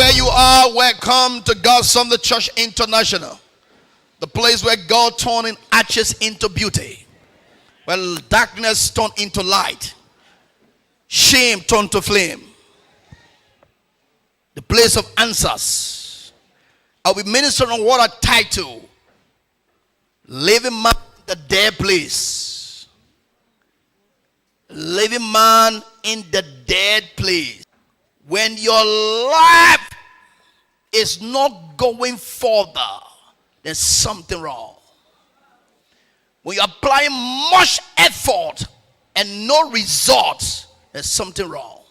where you are, welcome to God's Son, the Church International. The place where God turning ashes into beauty. Where darkness turned into light. Shame turned to flame. The place of answers. I'll be ministering on what I title Living Man in the Dead Place. Living man in the dead place. When your life is not going further, there's something wrong. When you're applying much effort and no results, there's something wrong.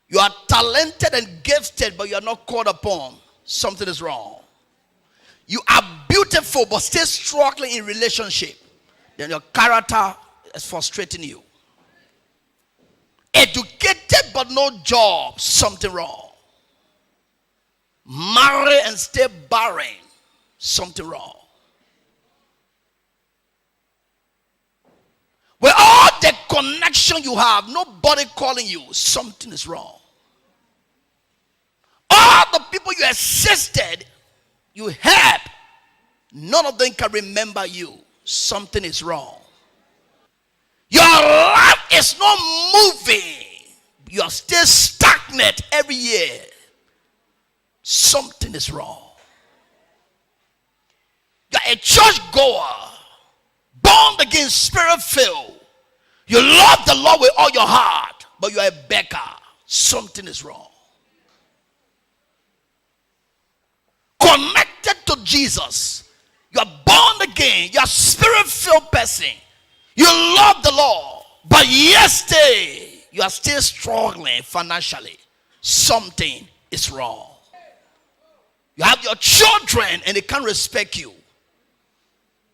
You are talented and gifted, but you are not called upon. Something is wrong. You are beautiful, but still struggling in relationship. Then your character is frustrating you. Educated, but no job. Something wrong. Marry and stay barren. Something wrong. With all the connection you have, nobody calling you, something is wrong. All the people you assisted, you helped, none of them can remember you. Something is wrong. Your life is not moving. You are still stagnant every year. Something is wrong. You are a church goer, born again, spirit filled. You love the Lord with all your heart, but you are a beggar. Something is wrong. Connected to Jesus, you are born again. You are a spirit filled person. You love the Lord, but yesterday you are still struggling financially. Something is wrong. You have your children and they can't respect you.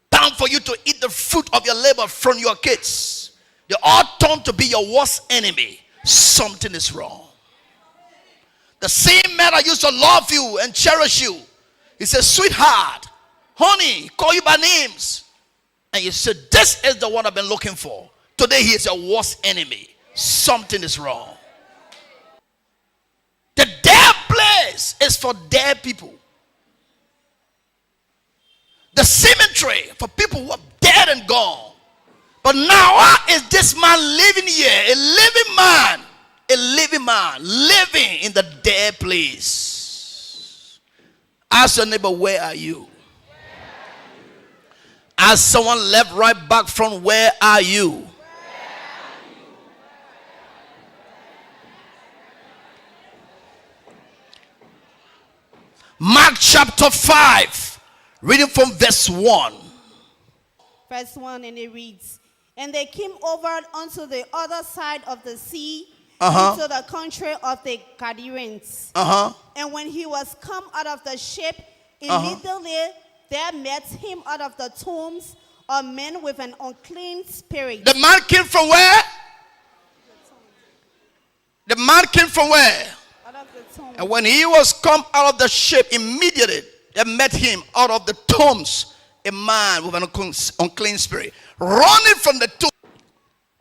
Time for you to eat the fruit of your labor from your kids. They all turn to be your worst enemy. Something is wrong. The same man that used to love you and cherish you, he says, sweetheart, honey, call you by names. And you said, this is the one I've been looking for. Today he is your worst enemy. Something is wrong. The dead place is for dead people. The cemetery for people who are dead and gone. But now, why is this man living here? A living man living in the dead place. Ask your neighbor, where are you? As someone left, right, back from, where are you? Mark chapter 5, reading from verse 1. Verse 1, and it reads, and they came over unto the other side of the sea, into the country of the Gadarenes. And when he was come out of the ship, immediately there met him out of the tombs a man with an unclean spirit. The man came from where? The man came from where? Out of the tomb. And when he was come out of the ship, immediately there met him out of the tombs a man with an unclean spirit, running from the tomb.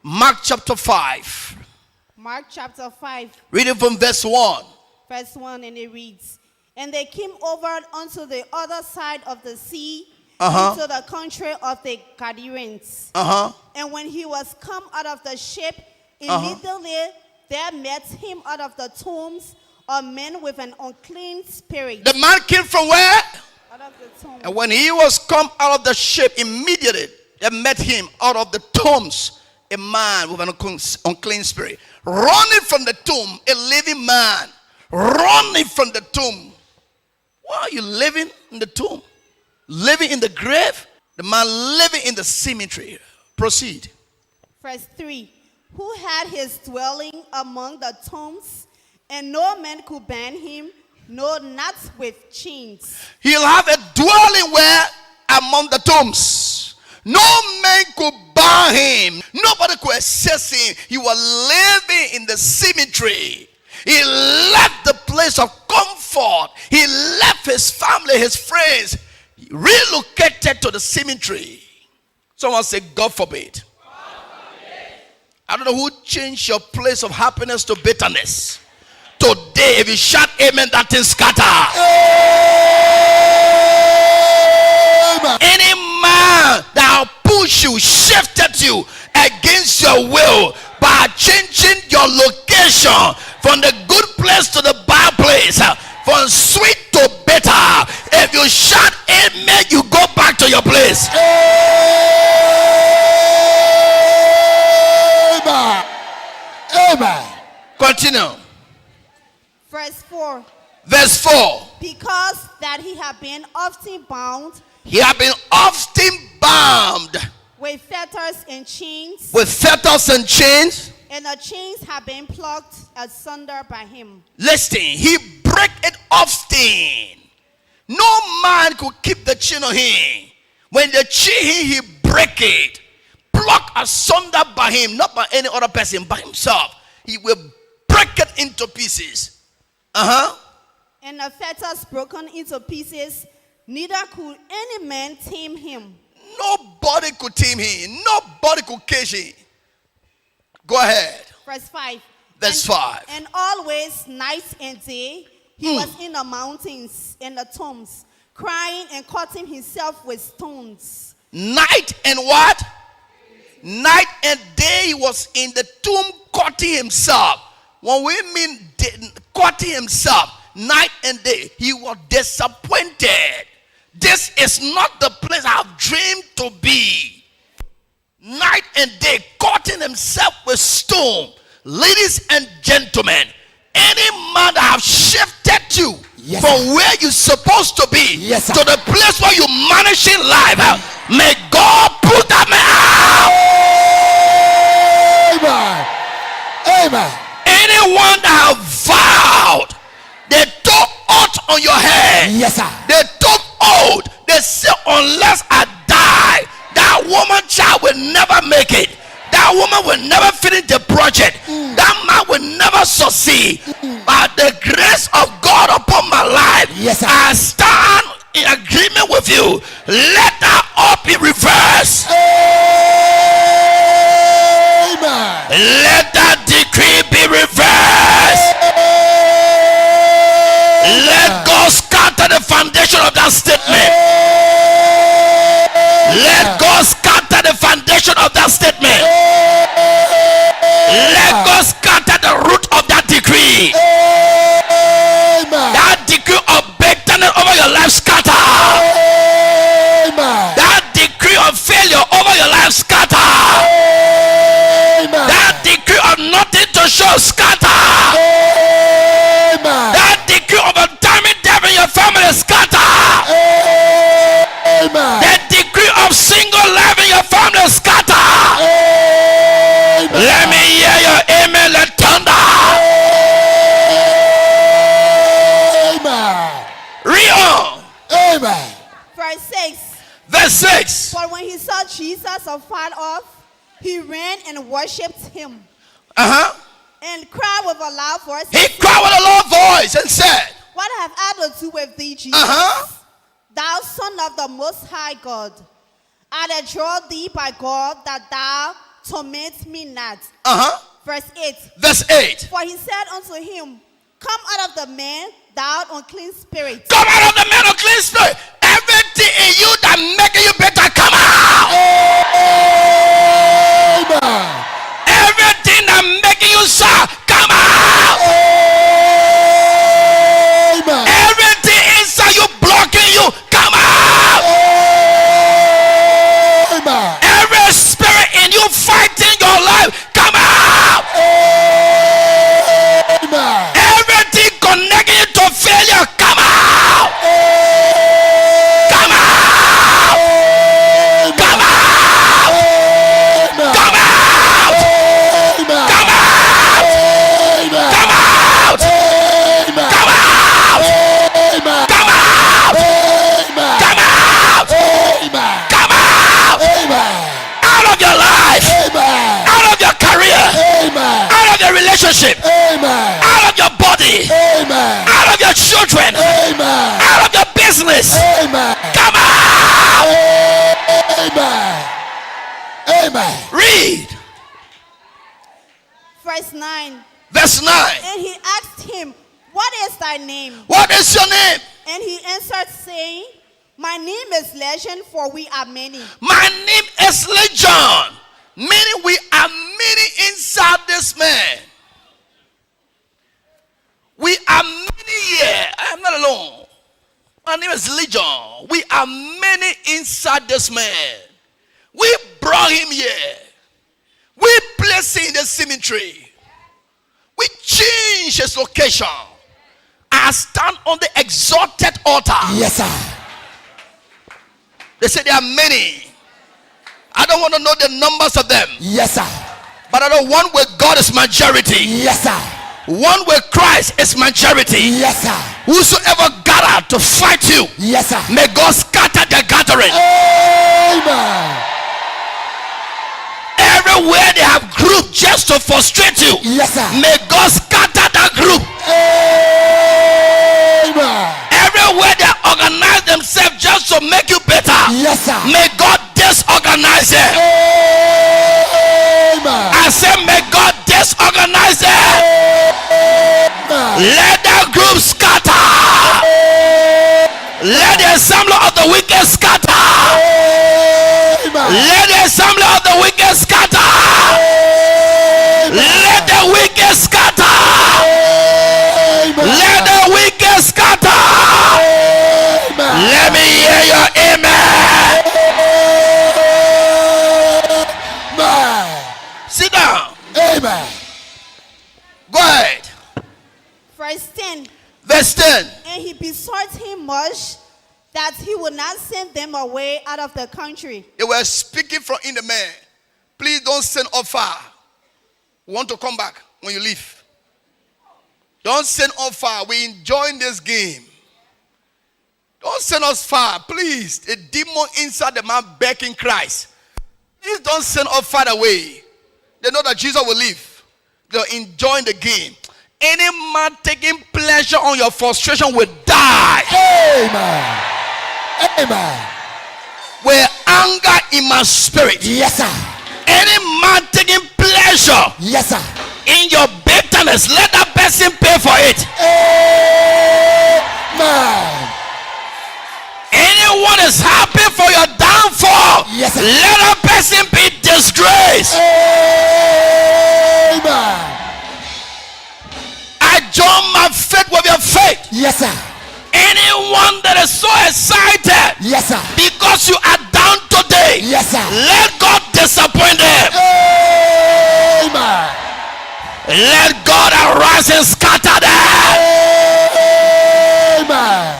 Mark chapter 5. Mark chapter 5. Reading from verse 1. Verse 1, and it reads, and they came over unto the other side of the sea, into the country of the Gadarenes. And when he was come out of the ship, immediately there met him out of the tombs a man with an unclean spirit. The man came from where? Out of the tomb. And when he was come out of the ship, immediately there met him out of the tombs a man with an unclean spirit, running from the tomb, a living man, running from the tomb. Why are you living in the tomb? Living in the grave? The man living in the cemetery. Proceed. Verse 3. Who had his dwelling among the tombs, and no man could bind him, no, not with chains. He'll have a dwelling where? Among the tombs. No man could bind him. Nobody could access him. He was living in the cemetery. He left the place of comfort. He left his family, his friends. He relocated to the cemetery. Someone say, God forbid. I don't know who changed your place of happiness to bitterness, today, if you shout amen, that thing scatter. Amen. Any man that push you, shifted you against your will by changing your location from the good place to the bad place, from sweet to bitter, if you shout amen, you go back to your place. Amen. Amen. Continue. Verse 4. Verse 4. Because that he had been often bound He had been often bound with fetters and chains, with fetters and chains. and the chains had been plucked asunder by him. Listen, he break it often. No man could keep the chain on him. When the chain, he break it, pluck asunder by him, not by any other person, by himself. He will break it into pieces. And the fetters broken into pieces, neither could any man tame him. Nobody could tame him. Nobody could cage him. Go ahead. Verse 5. Verse 5. And always, night and day, he was in the mountains and the tombs, crying and cutting himself with stones. Night and what? Night and day he was in the tomb cutting himself. When we mean cutting himself, night and day, he was disappointed. This is not the place I've dreamed to be. Night and day, cutting himself with stone. Ladies and gentlemen, any man that have shifted you from where you're supposed to be to the place where you're managing life, may God put that man out. Amen. Amen. Anyone that have vowed, they took oath on your head. Yes, sir. They took oath. They say, unless I die, that woman child will never make it. That woman will never finish the project. That man will never succeed. By the grace of God upon my life, yes, sir, I stand in agreement with you. Let that oath be reversed. Amen. Let that decree be reversed. Let God scatter the foundation of that statement. Let God scatter the foundation of that statement. Let God scatter the root of that decree. That decree of bitterness over your life scatter. That decree of failure over your life scatter. That decree of nothing to show scatter. That decree of a damning devil in your family scatter. That decree of single life in your family scatter. Let me hear your amen. Let thunder. Read on. Amen. Verse 6. Verse 6. For when he saw Jesus afar off, he ran and worshipped him. And cried with a loud voice. He cried with a loud voice and said, What have I to do with thee, Jesus? Thou Son of the Most High God. I adjure thee by God that thou torment me not. Verse 8. Verse 8. For he said unto him, Come out of the man, thou unclean spirit. Come out of the man, unclean spirit. Everything in you that making you better, come out. Everything that making you sour, come out. Everything inside you blocking you, come out. Every spirit in you fighting your life, come out. Everything connecting you to failure, come out. Come out. Come out. Come out. Come out. Come out. Come out. Come out. Come out. Come out. Out of your life. Out of your career. Out of your relationship. Out of your body. Out of your children. Out of your business. Come out. Amen. Read. Verse 9. Verse 9. And he asked him, what is thy name? What is your name? And he answered, saying, my name is Legion, for we are many. My name is Legion. Meaning we are many inside this man. We are many here. I am not alone. My name is Legion. We are many inside this man. We brought him here. We placed him in the cemetery. We changed his location. I stand on the exalted altar. Yes, sir. They say there are many. I don't want to know the numbers of them. Yes, sir. But I know one with God is majority. Yes, sir. One with Christ is majority. Yes, sir. Whosoever gather to fight you, Yes, sir. may God scatter their gathering. Amen. Everywhere they have grouped just to frustrate you, Yes, sir. may God scatter that group. Amen. Everywhere they organize themselves just to make you better, Yes, sir. may God disorganize them. Amen. I say may God disorganize them. Let that group scatter. Let the assembly of the wicked scatter. Let the assembly of the wicked scatter. Let the wicked scatter. Let the wicked scatter. Let me hear your amen. Sit down. Amen. Go ahead. Verse 10. Verse 10. And he besought him much that he would not send them away out of the country. They were speaking from in the man. Please don't send off far. We want to come back when you leave. Don't send off far. We enjoying this game. Don't send us far. Please. The demon inside the man begging Christ. Please don't send us far away. They know that Jesus will leave. They're enjoying the game. Any man taking pleasure on your frustration will die. Amen. Amen. With anger in my spirit. Yes, sir. Any man taking pleasure Yes, sir. in your bitterness, let that person pay for it. Amen. Anyone is happy for your downfall, Yes, sir. let that person be disgraced. Amen. I join my faith with your faith. Yes, sir. Anyone that is so excited Yes, sir. because you are down today, Yes, sir. let God disappoint them. Amen. Let God arise and scatter them. Amen.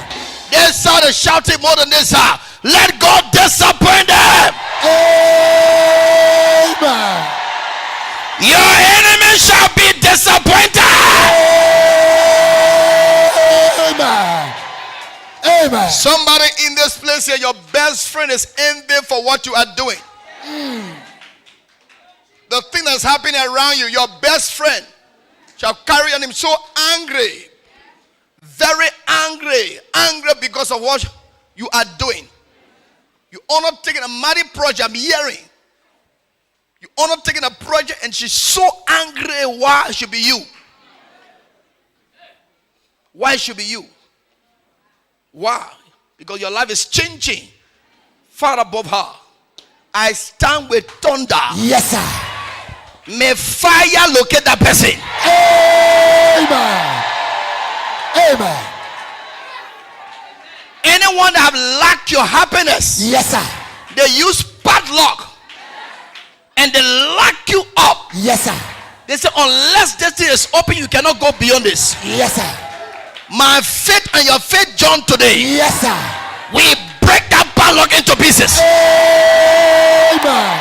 They started shouting more than this. Let God disappoint them. Amen. Your enemy shall be disappointed. Amen. Amen. Somebody in this place here, your best friend is envy for what you are doing. The thing that's happening around you, your best friend shall carry on him so angry, very angry because of what you are doing. You are not taking a mighty project. I'm hearing you are not taking a project, and she's so angry. Why it should be you? Why it should be you? Why? Because your life is changing far above her. I stand with thunder. Yes, sir. May fire locate that person. Amen. Amen. Anyone that have lacked your happiness, Yes, sir. they use padlock and they lock you up. Yes, sir. They say unless this thing is open, you cannot go beyond this. Yes, sir. My faith and your faith joined today. Yes, sir. We break that padlock into pieces. Amen.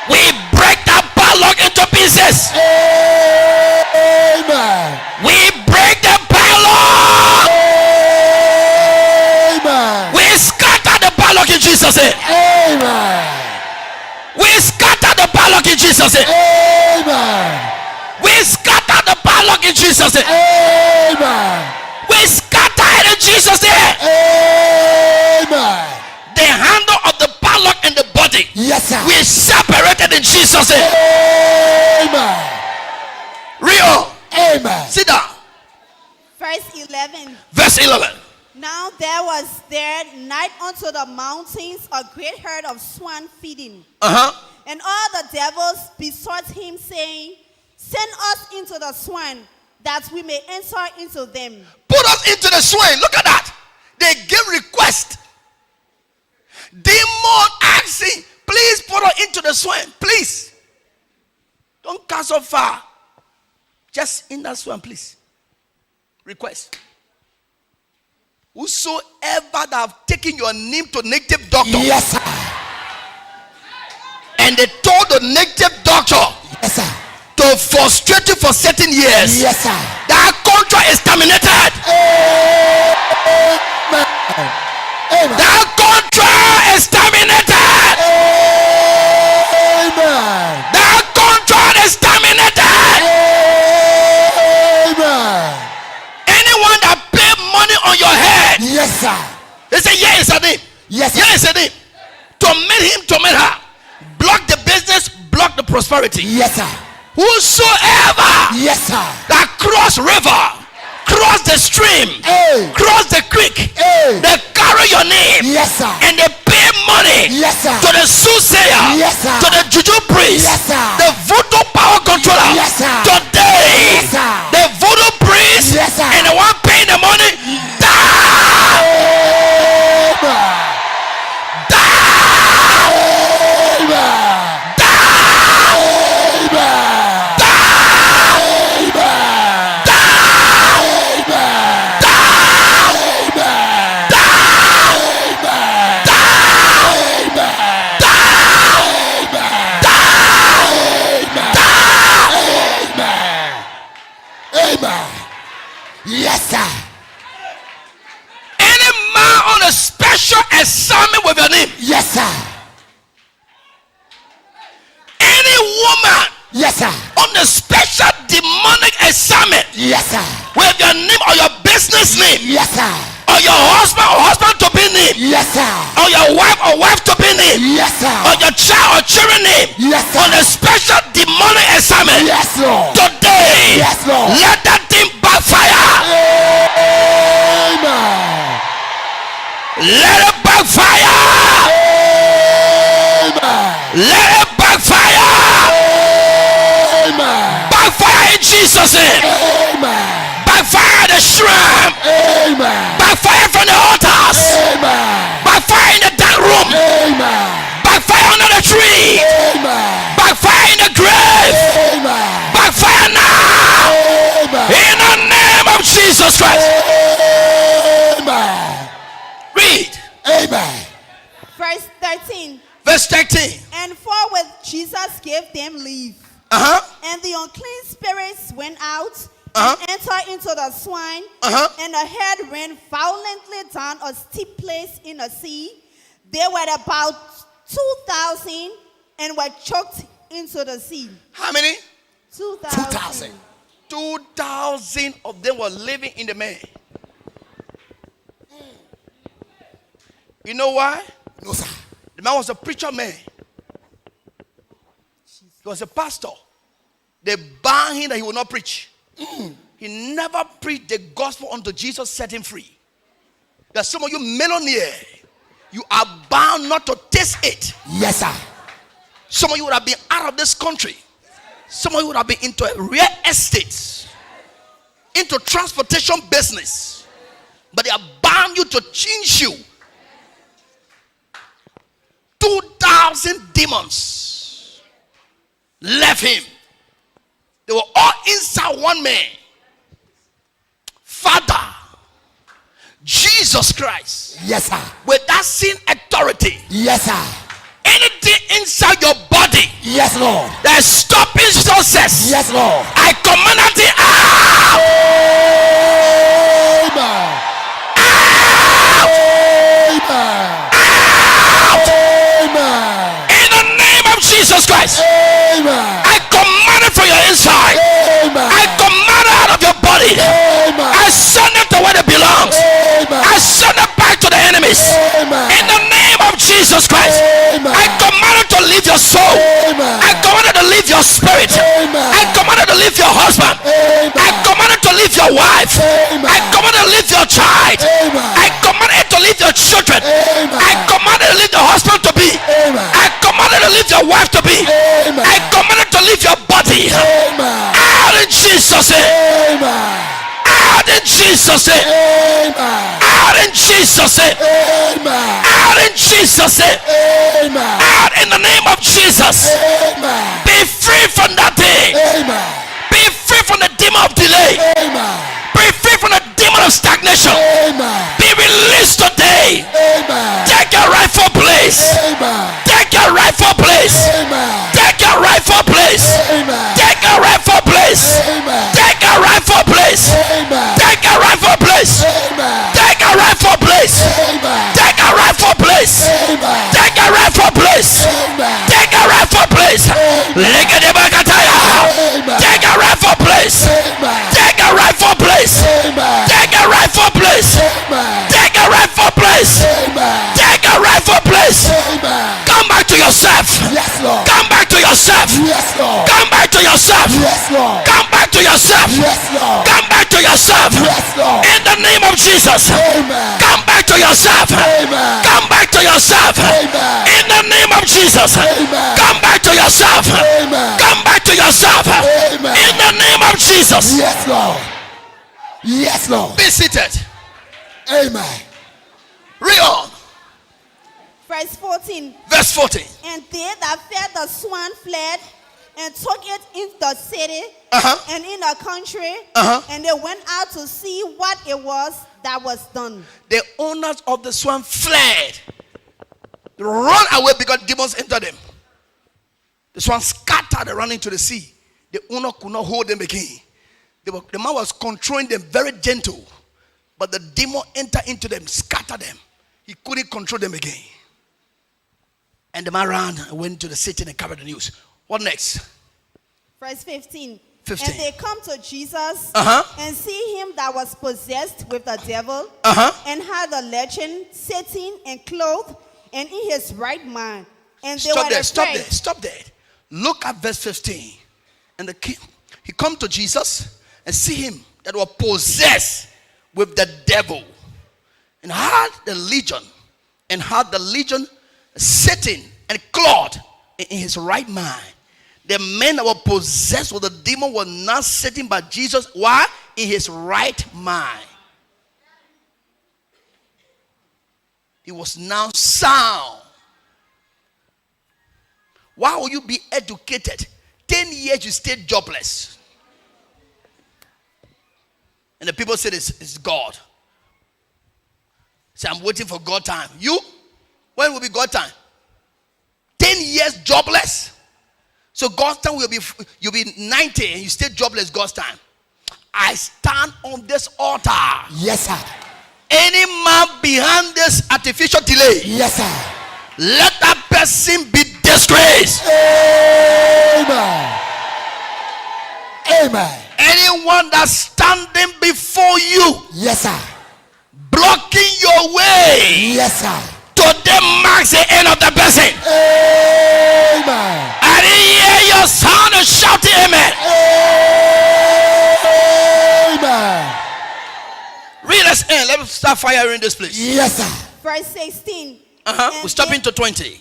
We break that padlock into pieces. Amen. We break the padlock. Amen. We scatter the padlock in Jesus' name. Amen. We scatter the padlock in Jesus' name. Amen. We scatter the padlock in Jesus' name. Amen. We scatter it in Jesus' name. Amen. The handle of the padlock and the body, Yes, sir. we separated in Jesus' name. Amen. Real. Amen. Sit down. Verse 11. Verse 11. Now there was there night unto the mountains a great herd of swine feeding. And all the devils besought him, saying, Send us into the swine, that we may enter into them. Put us into the swine. Look at that. They give request. Demon asking, please put us into the swine. Please. Don't come so far. Just in that swine, please. Request. Whosoever that have taken your name to native doctor. Yes, sir. And they told the native doctor. Yes, sir. To frustrate you for certain years. Yes, sir. That contract is terminated. Amen. Amen. That contract is terminated. Amen. That contract is terminated. Amen. Anyone that pay money on your head. Yes, sir. They say, yeah, it's a name. Yes, sir. Yeah, it's a name. Torment him, torment her. Block the business, block the prosperity. Yes, sir. Whosoever Yes, sir. that cross river, cross the stream, Hey. cross the creek, Hey. they carry your name. Yes, sir. And they pay money. Yes, sir. To the soothsayer. Yes, sir. To the juju priest. Yes, sir. The voodoo power controller. Yes, sir. Today, Yes, sir. the voodoo priest. Yes, sir. And the one paying the money. Die! Amen. Die! Amen. Yes, sir. Any man on a special assignment with your name. Yes, sir. Any woman. Yes, sir. On a special demonic assignment. Yes, sir. With your name or your business name. Yes, sir. Or your husband or husband to be name. Yes, sir. Or your wife or wife to be name. Yes, sir. Or your child or children name. Yes, sir. On a special demonic assignment. Yes, Lord. Today. Yes, Lord. Let that thing backfire. Amen. Let it backfire. Amen. Let it backfire. Amen. Backfire in Jesus' name. Amen. Backfire at the shrine. Amen. Backfire from the altars. Amen. Backfire in the dark room. Amen. Backfire under the tree. Amen. Backfire in the grave. Amen. Backfire now. Amen. In the name of Jesus Christ. Amen. Read. Amen. Verse 13. Verse 13. And forthwith Jesus gave them leave. And the unclean spirits went out and entered into the swine. And the herd ran violently down a steep place in the sea. They were about 2,000 and were choked into the sea. How many? 2,000. 2,000 of them were living in the man. You know why? No, sir. The man was a preacher man. He was a pastor. They banned him that he would not preach. He never preached the gospel until Jesus set him free. There's some of you millionaire. You are bound not to taste it. Yes, sir. Some of you would have been out of this country. Some of you would have been into real estate, into transportation business. But they are bound you to change you. 2,000 demons left him. They were all inside one man. Father, Jesus Christ. Yes, sir. With that same authority. Yes, sir. Anything inside your body. Yes, Lord. That is stopping success. Yes, Lord. I command it out. Amen. Out. Amen. Out. Amen. In the name of Jesus Christ. Amen. I command it from your inside. Amen. I command it out of your body. Amen. I send it to where it belongs. Amen. I send it back to the enemies. Amen. In the name of Jesus Christ. Amen. I command it to leave your soul. Amen. I command it to leave your spirit. Amen. I command it to leave your husband. tonight. Amen. I command it to leave your children. Amen. I command it to leave the husband to be. Amen. I command it to leave your wife to be. Amen. I command it to leave your body. Amen. Out in Jesus' name. Amen. Out in Jesus' name. Amen. Out in Jesus' name. Amen. Out in Jesus' name. Amen. Out in the name of Jesus. Amen. Be free from that thing. Amen. Be free from the demon of delay. Amen. Be free from the demon of stagnation. Amen. Be released today. Amen. Take your rightful place. Amen. Take your rightful place. Amen. Take your rightful place. Amen. Take your rightful place. Amen. Take your rightful place. Amen. Take your rightful place. Amen. Take your rightful place. Amen. Take your rightful place. Amen. Take your rightful place. Amen. Take your rightful place. Amen. Take your rightful place. Amen. Take your rightful place. Amen. Take your rightful place. Amen. Take your rightful place. Amen. Take your rightful place. Amen. Come back to yourself. Yes, Lord. Come back to yourself. Yes, Lord. Come back to yourself. Yes, Lord. Come back to yourself. Yes, Lord. Come back to yourself. Yes, Lord. In the name of Jesus. Amen. Come back to yourself. Amen. Come back to yourself. Amen. In the name of Jesus. Amen. Come back to yourself. Amen. Come back to yourself. Amen. In the name of Jesus. Yes, Lord. Yes, Lord. Be seated. Amen. Read on. Verse 14. Verse 14. And they that fed the swan fled and took it in the city and in the country, and they went out to see what it was that was done. The owners of the swan fled. They run away because demons entered them. The swan scattered and ran into the sea. The owner could not hold them again. The man was controlling them, very gentle. But the demon entered into them, scattered them. He couldn't control them again. And the man ran and went to the city and covered the news. What next? Verse 15. 15. And they come to Jesus and see him that was possessed with the devil and had a legend, sitting and clothed and in his right mind. And they Stop were there, afraid. stop there. Look at verse 15. And the king, he come to Jesus and see him that was possessed with the devil and had the legion sitting and clothed in his right mind. The men that were possessed with the demon were not sitting by Jesus. Why? In his right mind. He was now sound. Why will you be educated? 10 years you stayed jobless. And the people said it's God. Say, I'm waiting for God time. You? When will be God time? 10 years jobless. So God's time you'll be 90 and you stay jobless God's time. I stand on this altar. Yes, sir. Any man behind this artificial delay, Yes, sir. let that person be disgraced. Amen. Amen. Anyone that's standing before you, Yes, sir. blocking your way, Yes, sir. today marks the end of the person. Amen. I didn't hear your sound of shouting amen. Amen. Read us in. Let's start firing this place. Yes, sir. Verse 16. We're stopping to 20.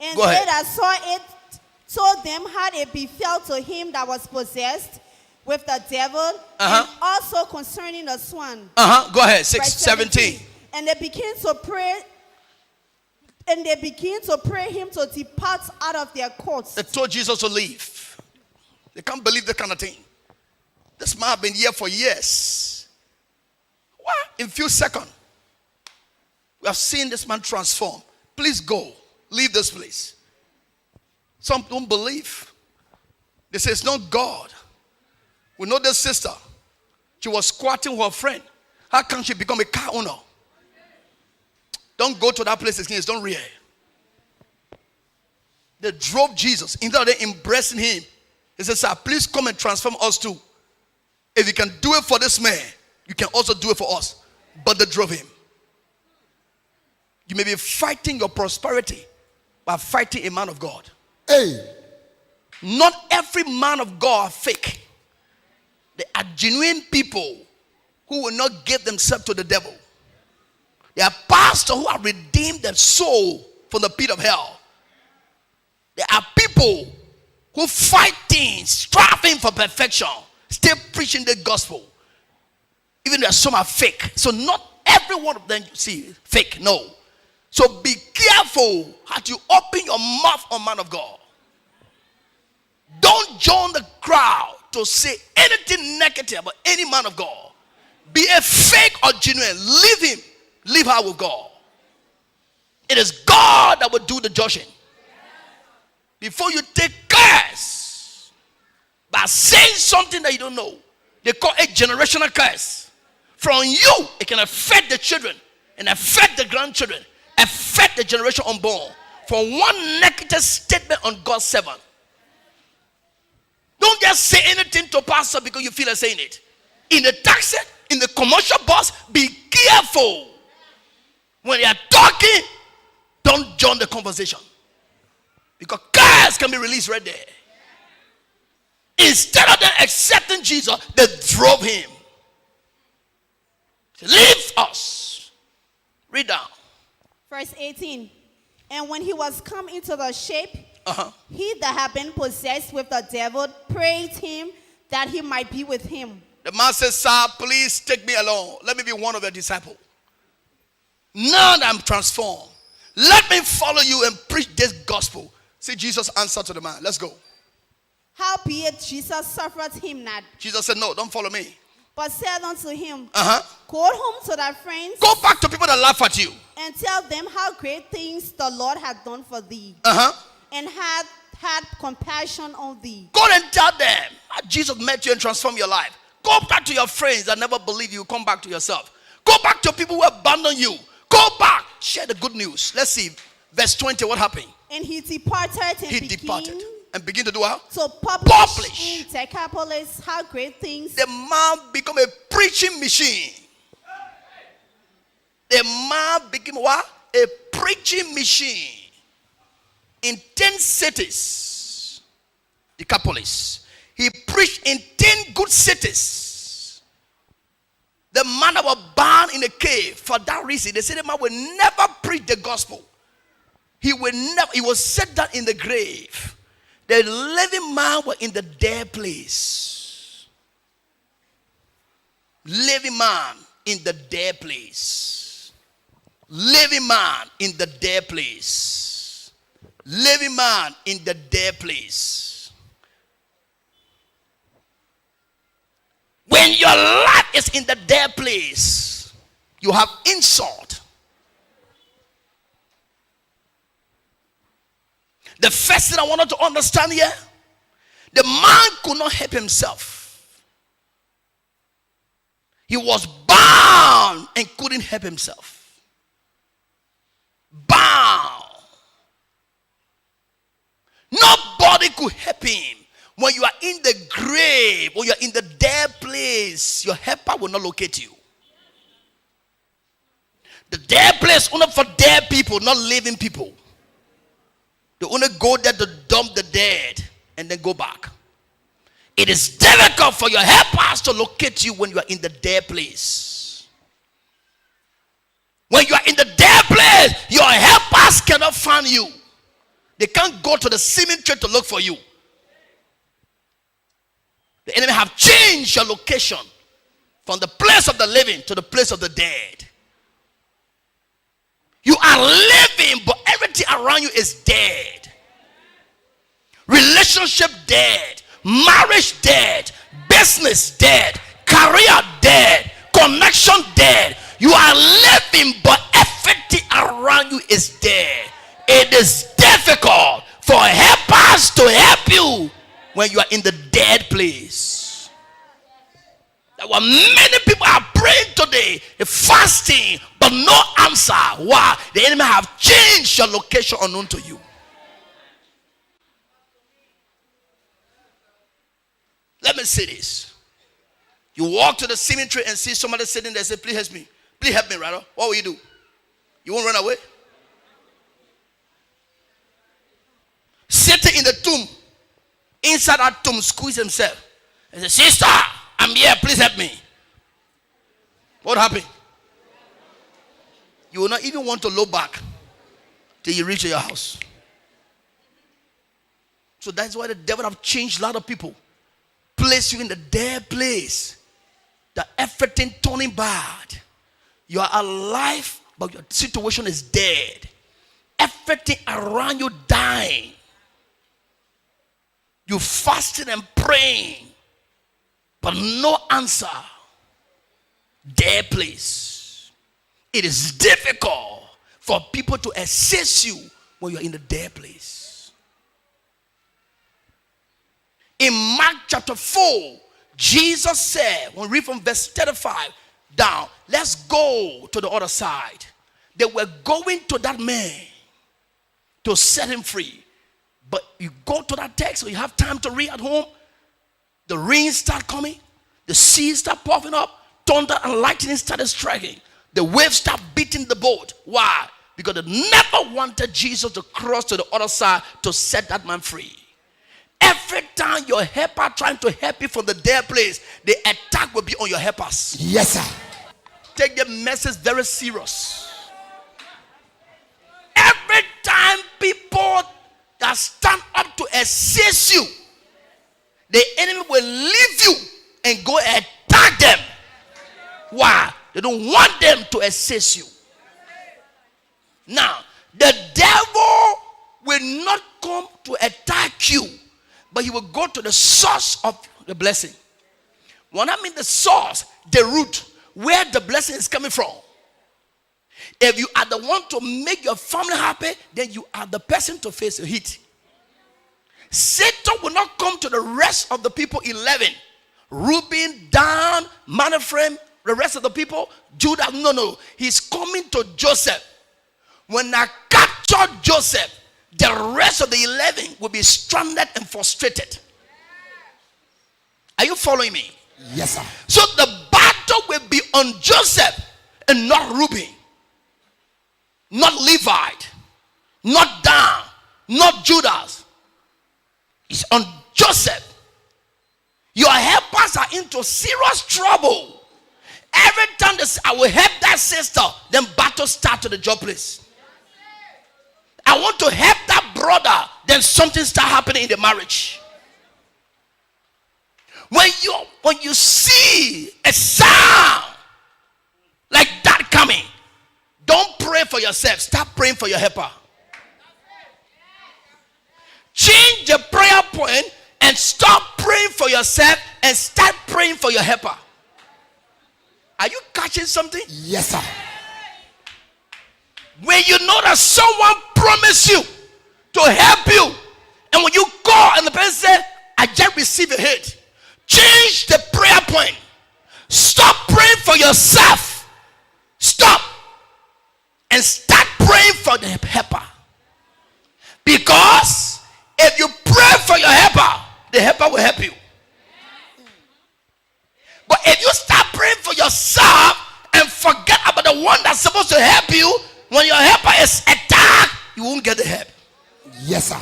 And Go ahead. they that saw it told them how it befell to him that was possessed with the devil, and also concerning the swan. Go ahead. Verse 17. And they began to pray. And they began to pray him to depart out of their courts. They told Jesus to leave. They can't believe that kind of thing. This man has been here for years. What? In few seconds, we have seen this man transform. Please go. Leave this place. Some don't believe. They say it's not God. We know this sister. She was squatting with her friend. How can she become a car owner? Don't go to that place again. It's not real. They drove Jesus. Instead of them embracing him, he said, sir, please come and transform us too. If you can do it for this man, you can also do it for us. But they drove him. You may be fighting your prosperity by fighting a man of God. Hey. Not every man of God are fake. They are genuine people who will not give themselves to the devil. There are pastors who have redeemed their soul from the pit of hell. There are people who fight things, striving for perfection, still preaching the gospel. Even though some are fake. So not every one of them you see fake. No. So be careful how you open your mouth on man of God. Don't join the crowd to say anything negative about any man of God. Be a fake or genuine. Leave him. Leave her with God. It is God that will do the judging. Before you take curse by saying something that you don't know, they call it generational curse. From you, it can affect the children and affect the grandchildren, affect the generation unborn. From one negative statement on God's servant. Don't just say anything to pastor because you feel like saying it. In the taxi, in the commercial bus, be careful. When they are talking, don't join the conversation. Because curse can be released right there. Instead of them accepting Jesus, they drove him. Leave us. Read down. Verse 18. And when he was come into the shape, he that had been possessed with the devil prayed him that he might be with him. The man says, sir, please take me along. Let me be one of your disciples. Now that I'm transformed, let me follow you and preach this gospel. See, Jesus answered to the man. Let's go. Howbeit Jesus suffered him not. Jesus said, no, don't follow me. But said unto him, Go home to thy friends. Go back to people that laugh at you. And tell them how great things the Lord hath done for thee. And had compassion on thee. Go and tell them how Jesus met you and transformed your life. Go back to your friends that never believe you. Come back to yourself. Go back to people who abandon you. Go back. Share the good news. Let's see. Verse 20, what happened? And he departed and began to do what? So publish in Decapolis how great things. The man became a preaching machine. The man became what? A preaching machine. In 10 cities, Decapolis. He preached in 10 good cities. The man that was bound in a cave for that reason. They said the man will never preach the gospel. He was set down in the grave. The living man was in the dead place. Living man in the dead place. Living man in the dead place. Living man in the dead place. When your life is in the dead place, you have insult. The first thing I wanted to understand here, the man could not help himself. He was bound and couldn't help himself. Bound. Nobody could help him. When you are in the grave, when you are in the dead place, your helper will not locate you. The dead place only for dead people, not living people. They only go there to dump the dead and then go back. It is difficult for your helpers to locate you when you are in the dead place. When you are in the dead place, your helpers cannot find you. They can't go to the cemetery to look for you. The enemy have changed your location from the place of the living to the place of the dead. You are living, but everything around you is dead. Relationship dead. Marriage dead. Business dead. Career dead. Connection dead. You are living, but everything around you is dead. It is difficult for helpers to help you when you are in the dead place. There were many people are praying today, fasting, but no answer. Why? The enemy have changed your location unknown to you. Let me say this. You walk to the cemetery and see somebody sitting there and say, please help me. Please help me, rather. What will you do? You won't run away? Sitting in the tomb, inside that tomb, squeeze himself and say, sister, I'm here, please help me. What happened? You will not even want to look back till you reach your house. So that's why the devil have changed a lot of people. Place you in the dead place. The everything turning bad. You are alive, but your situation is dead. Everything around you dying. You fasting and praying, but no answer. Dead place. It is difficult for people to assess you when you're in the dead place. In Mark chapter 4, Jesus said, when we read from verse 35 down, let's go to the other side. They were going to that man to set him free. But you go to that text, so you have time to read at home. The rain start coming. The seas start puffing up. Thunder and lightning started striking. The waves start beating the boat. Why? Because they never wanted Jesus to cross to the other side to set that man free. Every time your helper trying to help you from the dead place, the attack will be on your helpers. Yes, sir. Take the message very serious. Every time people that stand up to assist you, the enemy will leave you and go attack them. Why? They don't want them to assist you. Now, the devil will not come to attack you, but he will go to the source of the blessing. When I mean the source, the root, where the blessing is coming from. If you are the one to make your family happy, then you are the person to face the heat. Satan will not come to the rest of the people 11. Reuben, Dan, Manasseh, the rest of the people, Judah. No. He's coming to Joseph. When I capture Joseph, the rest of the 11 will be stranded and frustrated. Are you following me? Yes, sir. So the battle will be on Joseph and not Reuben, not Levite, not Dan, not Judas. It's on Joseph. Your helpers are into serious trouble. Every time they say, I will help that sister, then battle start to the job place. I want to help that brother, then something start happening in the marriage. When you see a sound like that coming, don't pray for yourself. Start praying for your helper. Change the prayer point and stop praying for yourself and start praying for your helper. Are you catching something? Yes, sir. When you know that someone promised you to help you, and when you call and the person says, I just received a hit, change the prayer point. Stop praying for yourself. Stop. And start praying for the helper. Because if you pray for your helper, the helper will help you. But if you start praying for yourself and forget about the one that's supposed to help you, when your helper is attacked, you won't get the help. Yes, sir.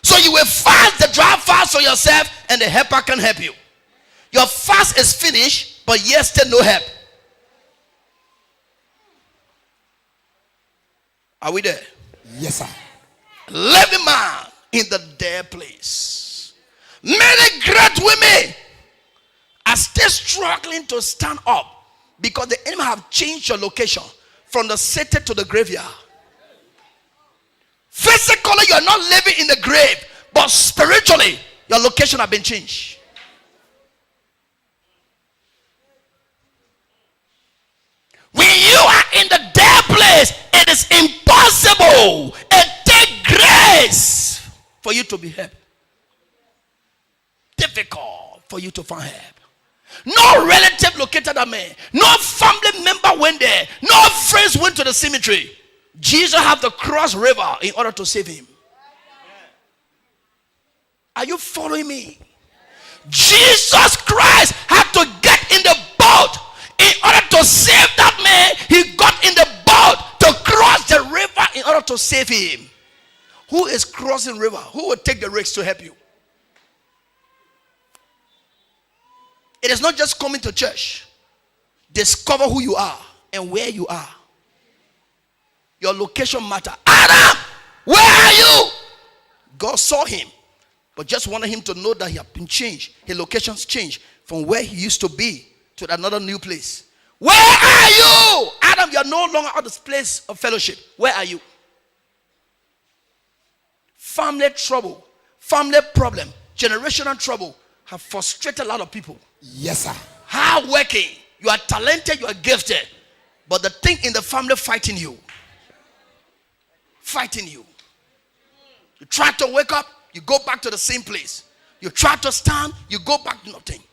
So you will fast the dry fast for yourself and the helper can help you. Your fast is finished, but yet still no help. Are we there? Yes, sir. Living man in the dead place. Many great women are still struggling to stand up because the enemy have changed your location from the city to the graveyard. Physically, you are not living in the grave, but spiritually, your location has been changed. When you are in the dead place, it is impossible. It takes grace for you to be helped. Difficult for you to find help. No relative located that man. No family member went there. No friends went to the cemetery. Jesus had to cross river in order to save him. Are you following me? Jesus Christ had to get in the boat in order to save that man. He got in the boat to cross the river in order to save him. Who is crossing river? Who will take the risks to help you? It is not just coming to church. Discover who you are and where you are. Your location matter. Adam, where are you? God saw him, but just wanted him to know that he had been changed. His location's changed from where he used to be to another new place. Where are you? Adam, you are no longer at this place of fellowship. Where are you? Family trouble, family problem, generational trouble have frustrated a lot of people. Yes, sir. Hard working. You are talented, you are gifted. But the thing in the family fighting you. Fighting you. You try to wake up, you go back to the same place. You try to stand, you go back to nothing.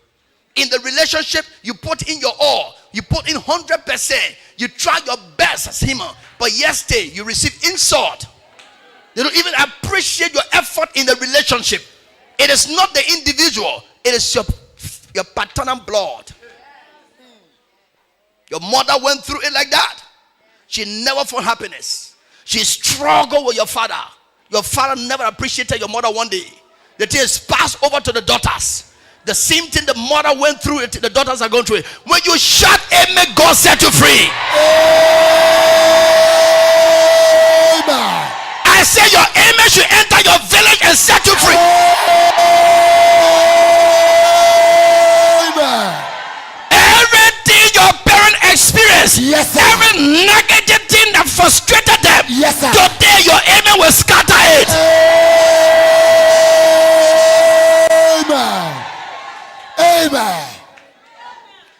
In the relationship, you put in your all. You put in 100%. You try your best as him. But yesterday, you receive insult. They don't even appreciate your effort in the relationship. It is not the individual. It is your paternal blood. Your mother went through it like that. She never found happiness. She struggled with your father. Your father never appreciated your mother one day. The thing is passed over to the daughters. The same thing the mother went through it, the daughters are going through it. When you shout amen, God set you free. Amen. I say your amen should enter your village and set you free. Amen. Everything your parent experienced, Yes, sir. every negative thing that frustrated them, Yes, sir. today your amen will scatter it. Amen. Amen.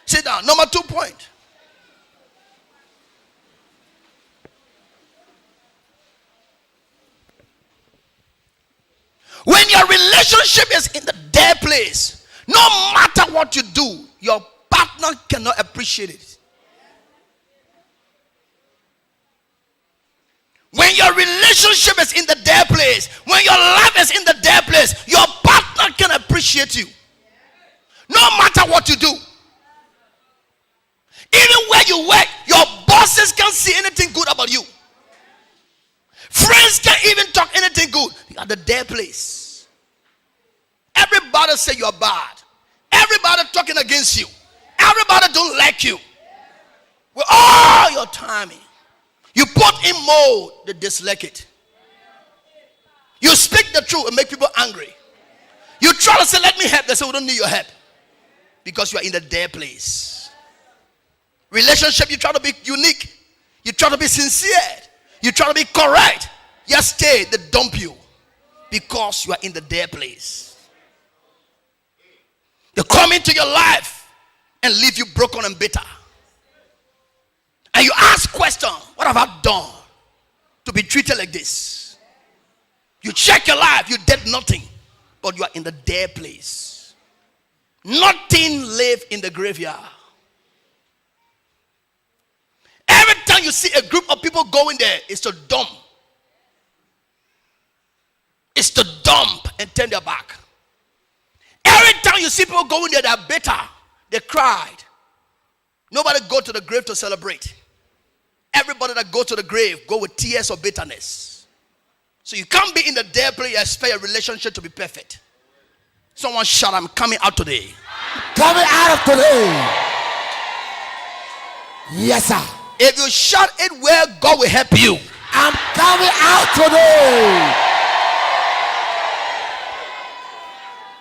Sit down. Number 2 point. When your relationship is in the dead place, no matter what you do, your partner cannot appreciate it. When your relationship is in the dead place, when your life is in the dead place, your partner can appreciate you. No matter what you do. Even where you work, your bosses can't see anything good about you. Friends can't even talk anything good. You are the dead place. Everybody say you are bad. Everybody talking against you. Everybody don't like you. With all your timing, you put in mode, they dislike it. You speak the truth and make people angry. You try to say, let me help. They say, we don't need your help. Because you are in the dead place. Relationship, you try to be unique. You try to be sincere. You try to be correct. Yesterday, they dump you. Because you are in the dead place. They come into your life and leave you broken and bitter. And you ask questions, what have I done to be treated like this? You check your life, you did nothing. But you are in the dead place. Nothing live in the graveyard. Every time you see a group of people going there, it's to dump. It's to dump and turn their back. Every time you see people going there, they're bitter. They cried. Nobody go to the grave to celebrate. Everybody that go to the grave go with tears of bitterness. So you can't be in the dead place and expect a relationship to be perfect. Someone shout, I'm coming out today. Coming out of today. Yes, sir. If you shout it where God will help you. I'm coming out today.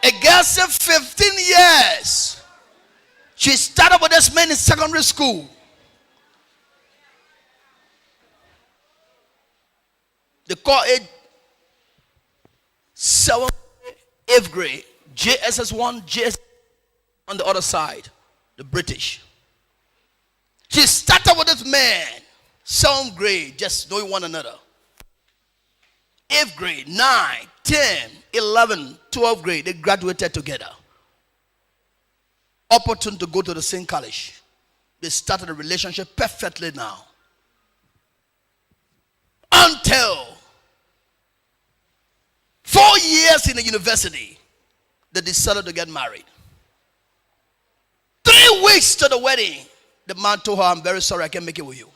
A girl said 15 years. She started with this man in secondary school. They call it 7th, 8th grade. JSS1, JSS on the other side. The British. She started with this man. 7th grade, just knowing one another. 8th grade, 9, 10, 11, 12th grade, they graduated together. Opportune to go to the same college. They started a relationship perfectly now. Until 4 years in the university, they decided to get married. 3 weeks to the wedding, the man told her, I'm very sorry, I can't make it with you.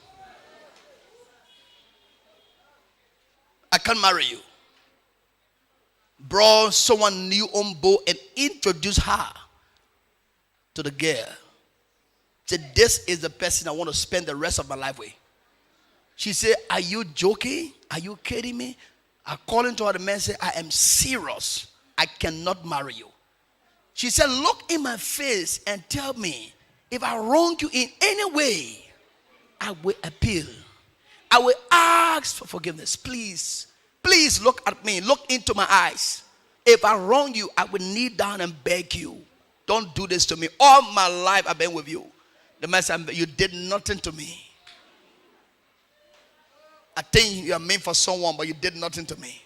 I can't marry you. Brought someone new on board and introduced her to the girl. Said, this is the person I want to spend the rest of my life with. She said, are you joking? Are you kidding me? According to her, the man said, I am serious. I cannot marry you. She said, look in my face and tell me, if I wrong you in any way, I will appeal. I will ask for forgiveness. Please, please look at me. Look into my eyes. If I wrong you, I will kneel down and beg you. Don't do this to me. All my life I've been with you. The man said, you did nothing to me. I think you are meant for someone, but you did nothing to me.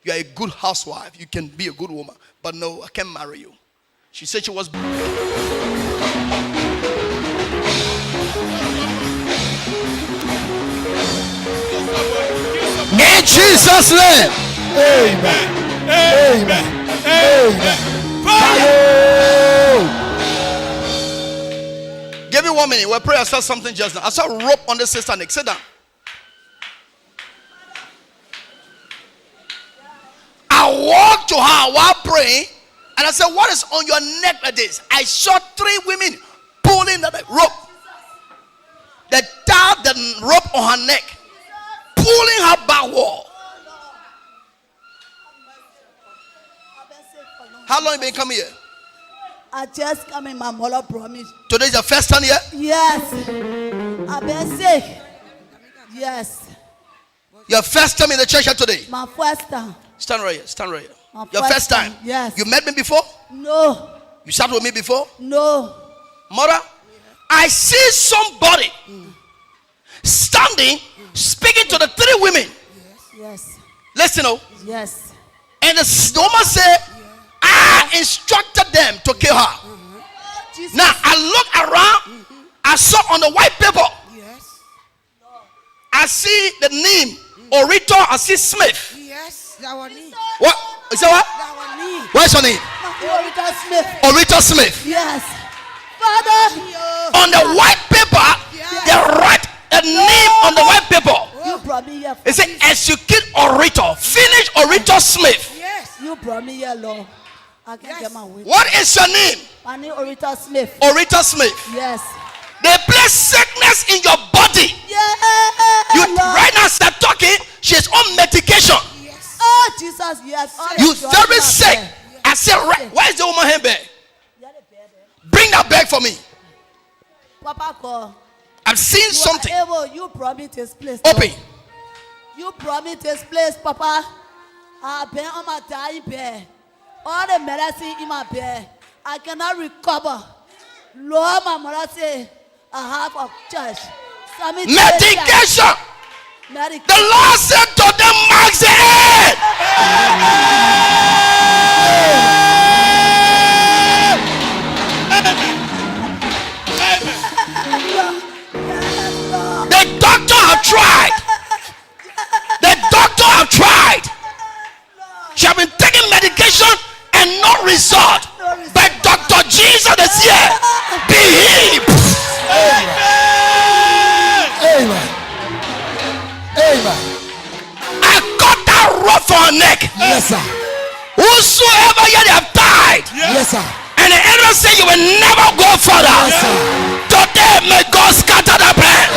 You are a good housewife. You can be a good woman. But no, I can't marry you. She said she was... In Jesus' name. Amen. Amen. Amen. Give me 1 minute. We'll pray. I saw something just now. I saw a rope on the sister neck. Sit down. I walked to her while praying, and I said, what is on your neck like this? I saw 3 women pulling the rope. They tied the rope on her neck, pulling her back wall. How long you been coming here? I just come in, my mother promised. Today is your first time here? Yes. I've been sick. Yes. Your first time in the church here today? My first time. Stand right here. Stand right here. My Your first time? Yes. You met me before? No. You sat with me before? No. Mother, I see somebody standing, speaking to the 3 women. Yes. Listen, oh. Yes. And the woman said, I instructed them to kill her. Jesus. Now I look around, I saw on the white paper, I see the name Orito, I see Smith. Yes, that one need. What? Is that what? That one need. What's your name? Orita Smith. Orito Smith. Yes. Father. On the white paper, they write a name on the white paper. You brought me here. It said, execute Orito. Finish Orito Smith. Yes. You brought me here, Lord. I can't get my way. What is your name? My name Orita Smith. Orito Smith. Yes. They place sickness in your body. Yeah. You Lord. right now start talking. She's on medication. Yes. Oh, Jesus. Yes. All You the drugs very are sick. there. I said, right. Why is the woman here bag? Yeah, the bed there. Bring that bag for me. Papa, call. I've seen You something. are able. You promised this place. Open. Lord. You promised this place, Papa. I've been on my dying bed. All the medicine in my bed, I cannot recover. Lord, my mother say, I have a church. Medication. Medication. The Lord said to them, mark the head. The doctor have tried. The doctor have tried. She have been taking medication and no result. But Dr. Jesus is here. Be healed. Amen. Amen. I cut that rope for her neck. Yes, sir. Whosoever yet have died. Yes, sir. And the angel say you will never go further. Yes, sir. Today may God scatter the plan.